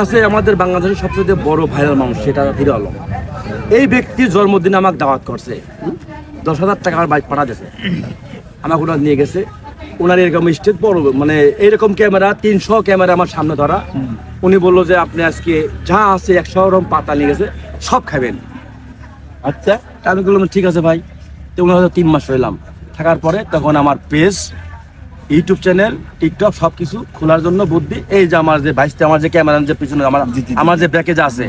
আছে আমাদের বাংলাদেশের সবচেয়ে বড় ভাইরাল মানুষ, সেটা হিরো আলম। এই ব্যক্তির জন্মদিনে আমাকে দাওয়াত করছে, 10,000 টাকা আমার বাইক পাঠা দিয়েছে, আমাকে ওনার নিয়ে গেছে। ওনার এরকম স্টেজ বড়, মানে এইরকম ক্যামেরা 300 ক্যামেরা আমার সামনে ধরা। উনি বললো যে আপনি আজকে যা আছে 100 রকম পাতা নিয়ে গেছে, সব খাবেন। আচ্ছা, আমি বললাম ঠিক আছে ভাই। তো ওনার হয়তো 3 মাস রইলাম, থাকার পরে তখন আমার পেজ, ইউটিউব চ্যানেল, টিকটক সবকিছু খোলার জন্য বুদ্ধি, এই যে আমার যে ভাইস্তে, আমার যে ক্যামেরা যে পিছনে আমার যে প্যাকেজ আছে,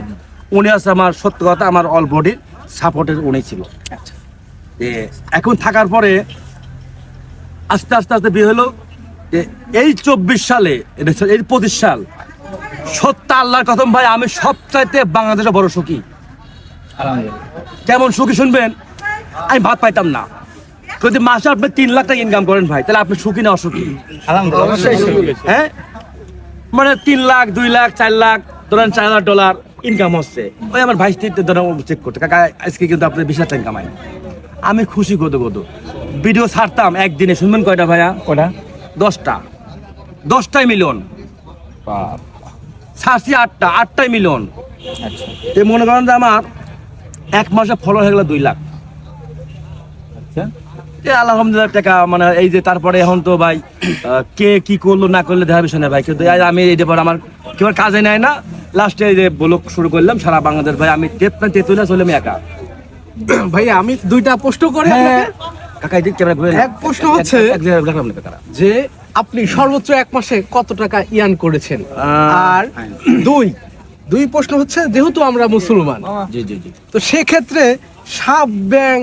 উনি আছে আমার সত্য কথা আমার অল বডির সাপোর্টের উনি ছিল। এখন থাকার পরে আস্তে আস্তে আস্তে বিয়ে হলো। এই 24 সালে, এই 25 সাল, সত্য আল্লাহর কথম ভাই, আমি সবচাইতে বাংলাদেশে বড় সুখী। কেমন সুখী শুনবেন? আমি ভাত পাইতাম না। যদি মাসে আপনি 3 লাখ টাকা ইনকাম করেন ভাই, তাহলে আপনি সুখী না অসুখী? হ্যাঁ, মানে 3 লাখ, 2 লাখ, 4 লাখ, ধরেন $4,000 ইনকাম হচ্ছে। ওই আমার ভাই ধরেন চেক করতে, কাকা আজকে কিন্তু আপনি 20 লাখ টাকা কামাই। আমি খুশি গদো গদো। ভিডিও ছাড়তাম একদিনে, শুনবেন কয়টা ভাইয়া? ওটা 10টাই মিলিয়ন। ছাড়ছি 8টাই মিলিয়ন। এই মনে করেন যে আমার 1 মাসে ফলো হয়ে গেল 2 লাখ। আলহামদুলিল্লাহ টাকা, মানে এই যে তারপরে এখন তো ভাই কে কি করলো না করলে দেখা বিষয় না ভাই, কিন্তু আমি এই ব্যাপার আমার কেউ কাজে নেয় না। লাস্টে এই যে ব্লগ শুরু করলাম সারা বাংলাদেশ ভাই, আমি তেতুলিয়া চললাম একা। ভাই আমি 2টা প্রশ্ন করে কাকাই দিক ক্যামেরা ঘুরে। এক প্রশ্ন হচ্ছে যে আপনি সর্বোচ্চ 1 মাসে কত টাকা ইয়ার্ন করেছেন, আর দুই প্রশ্ন হচ্ছে যেহেতু আমরা মুসলমান, জি জি জি, তো সেক্ষেত্রে সাপ ব্যাং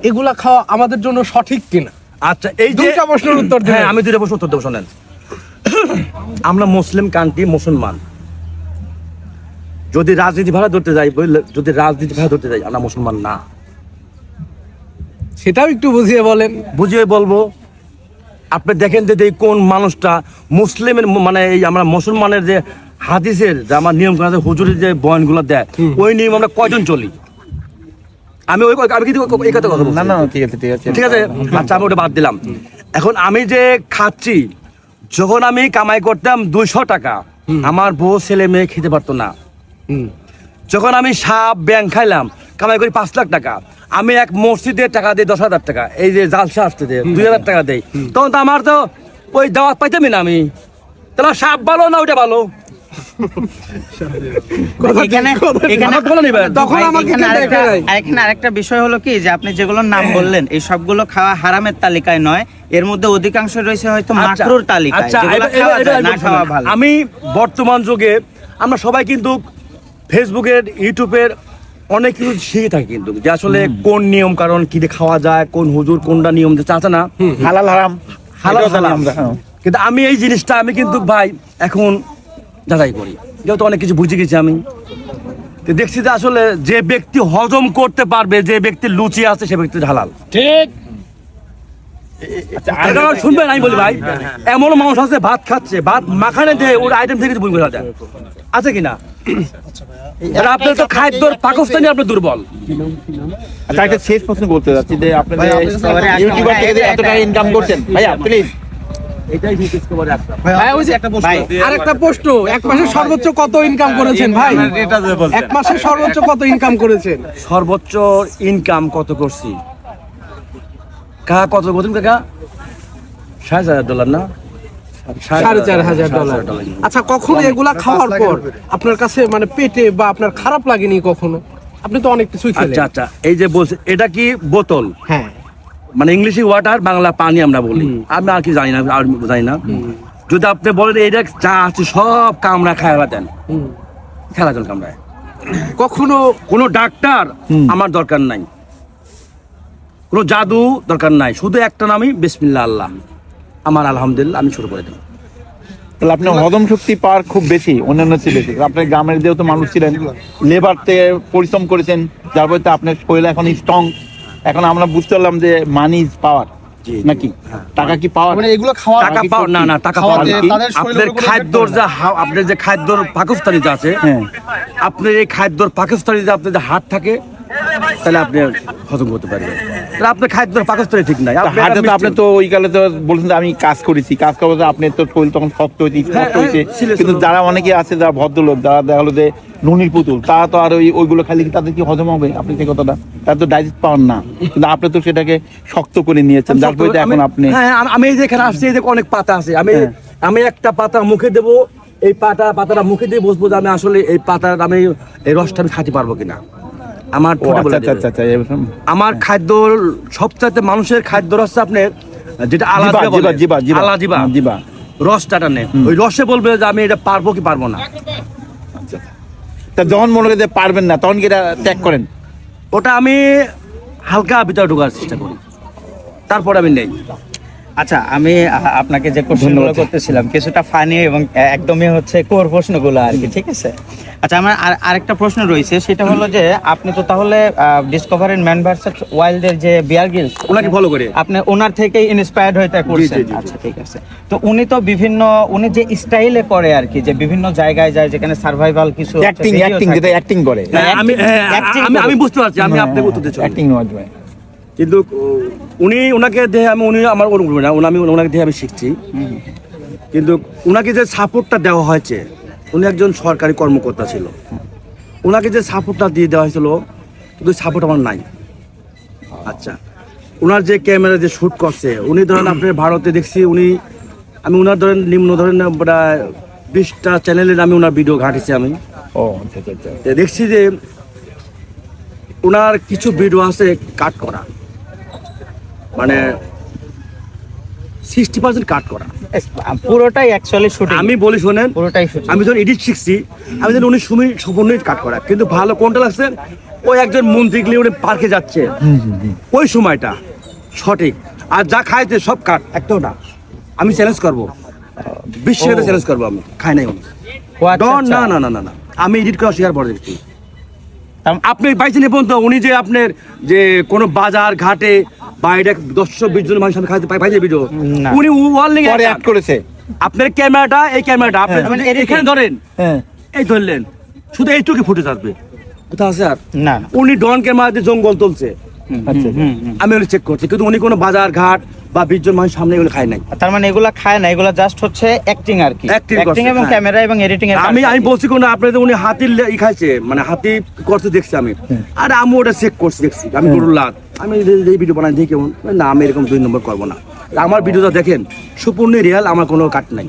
এগুলা খাওয়া আমাদের জন্য সঠিক কিনা? আচ্ছা, এই 2টা প্রশ্নের উত্তর দেন। হ্যাঁ, আমি 2টা প্রশ্ন উত্তর দেবো, শোনেন। আমরা মুসলিম কান্ট্রি, মুসলমান, যদি রাজনীতি ভাড়া ধরতে যাই, আমরা মুসলমান না। সেটাও একটু বুঝিয়ে বলেন। বুঝিয়ে বলবো, আপনি দেখেন যে কোন মানুষটা মুসলিমের, মানে এই আমরা মুসলমানের যে হাদিসের যে আমার নিয়ম কানুন, হুজুরের যে বয়ানগুলো দেয়, ওই নিয়ম আমরা কয়জন চলি? আমি কিন্তু এই কথা বলছি। না, ঠিক আছে। আচ্ছা, আমি ওটা বাদ দিলাম। এখন আমি যে খাচ্ছি, যখন আমি কামাই করতাম 200 টাকা, আমার বউ ছেলে মেয়ে খেতে পারতো না। যখন আমি সাপ ব্যাং খাইলাম, কামাই করি 5 লাখ টাকা, আমি এক মসজিদে টাকা দিই 10,000 টাকা, এই যে জালসা আসতে দেয় 2,000 টাকা দেয়, তখন তো আমার তো ওই দাওয়াত পাইতামই না আমি। তাহলে সাপ ভালো না ওইটা ভালো? আরেকটা বিষয় হলো কি, যে আপনি যেগুলোর নাম বললেন, এই সবগুলো খাওয়া হারামের তালিকায় নয়, এর মধ্যে অধিকাংশ রয়েছে হয়তো মাকরুর তালিকায়। আমি বর্তমান যুগে আমরা সবাই কিন্তু ফেসবুকের, ইউটিউবের অনেক কিছু শিখে থাকি, কিন্তু যে আসলে কোন নিয়ম কারণ কি খাওয়া যায়, কোন হুজুর কোনটা নিয়ম যে চাচা না হালাল হারাম, কিন্তু আমি এই জিনিসটা আমি কিন্তু ভাই এখন যাচাই করি, যেহেতু অনেক কিছু বুঝে গেছি আমি। দেখছি যে আসলে যে ব্যক্তি হজম করতে পারবে, যে ব্যক্তির লুচি আছে, সে ব্যক্তি হালাল। ঠিক শুনবেন, আমি বলি ভাই, এমন মানুষ আছে ভাত খাচ্ছে, ভাত মাখানে দেয়, ওর আইটেম থেকে বই করে দেয়, আছে কিনা? আপনার তো খাদ্যর পাকিস্তানি, আপনি দুর্বল। আচ্ছা, একটা শেষ প্রশ্ন বলতে যাচ্ছি যে আপনি ইউটিউবার থেকে যে এত টাকা ইনকাম করছেন, ভাইয়া প্লিজ আরেকটা প্রশ্ন, 1 মাসে সর্বোচ্চ কত ইনকাম করেছেন ভাই? 1 মাসে সর্বোচ্চ কত ইনকাম করেছেন? সর্বোচ্চ ইনকাম কত করছি কাকা? কত করছেন কাকা? $4,500 না? $4,500। আচ্ছা, কখনো এগুলা খাওয়ার পর আপনার কাছে মানে পেটে বা আপনার খারাপ লাগেনি কখনো? আপনি তো অনেক কিছুই খেলেন। আচ্ছা, এই যে বলছে এটা কি বোতল, হ্যাঁ, মানে ইংলিশে ওয়াটার, বাংলা পানি আমরা বলি, আমি আর কি জানি না, আর জানি না। যদি আপনি বলেন এটা চা আছে, সব কামড়া খাওয়া দেন, খেলা দেন কামড়ায়। কখনো কোনো ডাক্তার আমার দরকার নাই, কোনো জাদু দরকার নাই, শুধু একটা নামই বিসমিল্লাহ আল্লাহ, আমার আলহামদুলিল্লাহ, আমি শুরু করে দেব। তাহলে আপনার হজম শক্তি পাওয়ার খুব বেশি, অন্যান্য ছিল বেশি। আপনার গ্রামের যেহেতু মানুষ ছিলেন, লেবার থেকে পরিশ্রম করেছেন, যার ফলে আপনার শরীর এখন স্ট্রং। এখন আমরা বুঝতে পারলাম যে মানি ইজ পাওয়ার, নাকি টাকা কি পাওয়ার? মানে এগুলো খাওয়া, টাকা পাওয়ার না, টাকা পাওয়ার আপনার খাদ্যর যা, আপনার যে খাদ্যর পাকিস্তানি যা আছে, আপনার এই খাদ্যর পাকিস্তানি যে আপনার যে হাত থাকে, তাহলে আপনি হজম করতে পারবেন। তাহলে আপনার খাদ্য পাকস্থলী ঠিক নাই। আপনি হাটে তো একটা আপনি মিষ্টি- তো ওই কালে তো বলছেন যে আমি কাজ করেছি, কাজ করার পর আপনি তো শরীর তখন শক্ত হয়েছে, হ্যাঁ, শক্ত হয়েছে, ছিল, কিন্তু ছিল। যারা অনেকে আছে যারা ভদ্রলোক, যারা দেখা হলো যে নুনির পুতুল, তারা তো আর ওইগুলো খালি কি তাদের কি হজম হবে? আপনি সেই কথাটা, তার তো ডাইজেস্ট পাওয়ার না, কিন্তু আপনি তো সেটাকে শক্ত করে নিয়েছেন, যার ফলে এখন আপনি হ্যাঁ, আমি এই যে এখানে আসছি, এই যে অনেক পাতা আছে, হ্যাঁ। আমি একটা পাতা মুখে দেবো, এই পাতাটা মুখে দিয়ে বসবো যে আমি আসলে এই পাতার আমি এই রসটা আমি খাইতে পারবো কিনা, আমার ও ঠোঁটে আচ্ছা বলে আচ্ছা দেবে। আচ্ছা আচ্ছা, আমার খাদ্য সবচাইতে মানুষের খাদ্য রস আপনার যেটা আলাজিবা বলে, আলাজিবা জিবা। রসটা নেই, ওই রসে বলবে যে আমি এটা পারবো কি পারবো না। তা যখন মনে করেন যে পারবেন না, তখন কি এটা ত্যাগ করেন? ওটা আমি হালকা ভিতরে ঢোকার চেষ্টা করি, তারপরে আমি নেই। আচ্ছা, আমি আপনাকে যে প্রশ্নগুলো করতেছিলাম কিছুটা ফানি এবং একদমই হচ্ছে কোর প্রশ্নগুলো আর কি, ঠিক আছে? আচ্ছা, আমার আরেকটা প্রশ্ন রয়েছে, সেটা হলো যে আপনি তো তাহলে ডিসকভার ইন ম্যান ভার্সেস ওয়াইল্ডের যে বিয়ার গ্রিলস, ওনাকে ফলো করে আপনি ওনার থেকেই ইন্সপায়ার্ড হয়ে তা করছেন। জি, জি, জি। আচ্ছা, ঠিক আছে। তো উনি তো উনি যে স্টাইলে করে আর কি, যে বিভিন্ন জায়গায় যায় যেখানে সার্ভাইভাল কিছু অ্যাক্টিং, যেটা অ্যাক্টিং করে, আমি বুঝতে পারছি, আমি আপনাকে উত্তর দিচ্ছি। অ্যাক্টিং মাধ্যমে। কিন্তু ওনাকে দেখে উনি আমার অনুভব না, আমি ওনাকে দেখে আমি শিখছি। কিন্তু ওনাকে যে সাপোর্টটা দেওয়া হয়েছে, উনি একজন সরকারি কর্মকর্তা ছিল, ওনাকে যে সাপোর্টটা দিয়ে দেওয়া হয়েছিল, কিন্তু সাপোর্ট আমার নাই। আচ্ছা, ওনার যে ক্যামেরা যে শ্যুট করছে, উনি ধরেন আপনার ভারতে দেখছি, আমি ওনার ধরেন নিম্ন ধরেন 20টা চ্যানেলে আমি ওনার ভিডিও ঘাঁটেছি আমি। ও আচ্ছা আচ্ছা। দেখছি যে ওনার কিছু ভিডিও আছে কাট করা, মানে 60% কাট করা। পুরোটাই অ্যাকচুয়ালি শুটিং, আমি বলি শোনেন, পুরোটাই শুটিং। আমি যখন এডিট শিখছি, আমি যেন উনি সম্পূর্ণ কাট করা, কিন্তু ভালো কোনটা লাগছে, ওই একজন মন্ত্রী গেলে উনি পার্কে যাচ্ছে, ওই সময়টা সঠিক। আর যা খাইতে সব কাট, একটাও না। আমি চ্যালেঞ্জ করবো, বিশ্বের চ্যালেঞ্জ করবো, আমি খাই নাই উনি। ও আচ্ছা, ডন, আচ্ছা। না না না না না, আমি এডিট করা শেখার পরে দেখছি। তাম- আপনি পাইছেন এখন তো উনি যে আপনার যে কোনো বাজার ঘাটে বা এটা 10-20 জন মানুষ খাইতে পাইছে ভিডিও, না। উনি ওয়ার্ল্ডিং পরে অ্যাড করেছে। আপনার ক্যামেরাটা, এই ক্যামেরাটা আপনি মানে এখানে ধরেন, হ্যাঁ। এই ধরলেন, শুধু এইটুকু ফুটেজ আসবে, কোথাও আছে আর? না, উনি ডন ক্যামেরা দিয়ে জঙ্গল তুলছে, আচ্ছা। আমি ওগুলো চেক করছি, কিন্তু উনি কোনো বাজার ঘাট বা 20 জন মানুষ সামনে এগুলো খায় নাই। তার মানে এগুলা খায় না, এগুলা জাস্ট হচ্ছে অ্যাক্টিং আর কি, Acting অ্যাক্টিং করছে, এবং হ্যাঁ। ক্যামেরা এবং এডিটিং এর আমি বলছি কোন আপনাদের উনি হাতির ই খাইছে, মানে হাতি করতে দেখছি আমি, আর আমি ওটা চেক করছি, দেখছি আমি গরুর লাত, আমি এই ভিডিও বানাই দেখি কেমন, না আমি এরকম 2 নম্বর করবো না। আমার ভিডিওটা দেখেন সম্পূর্ণ রিয়েল, আমার কোনো কাট নাই।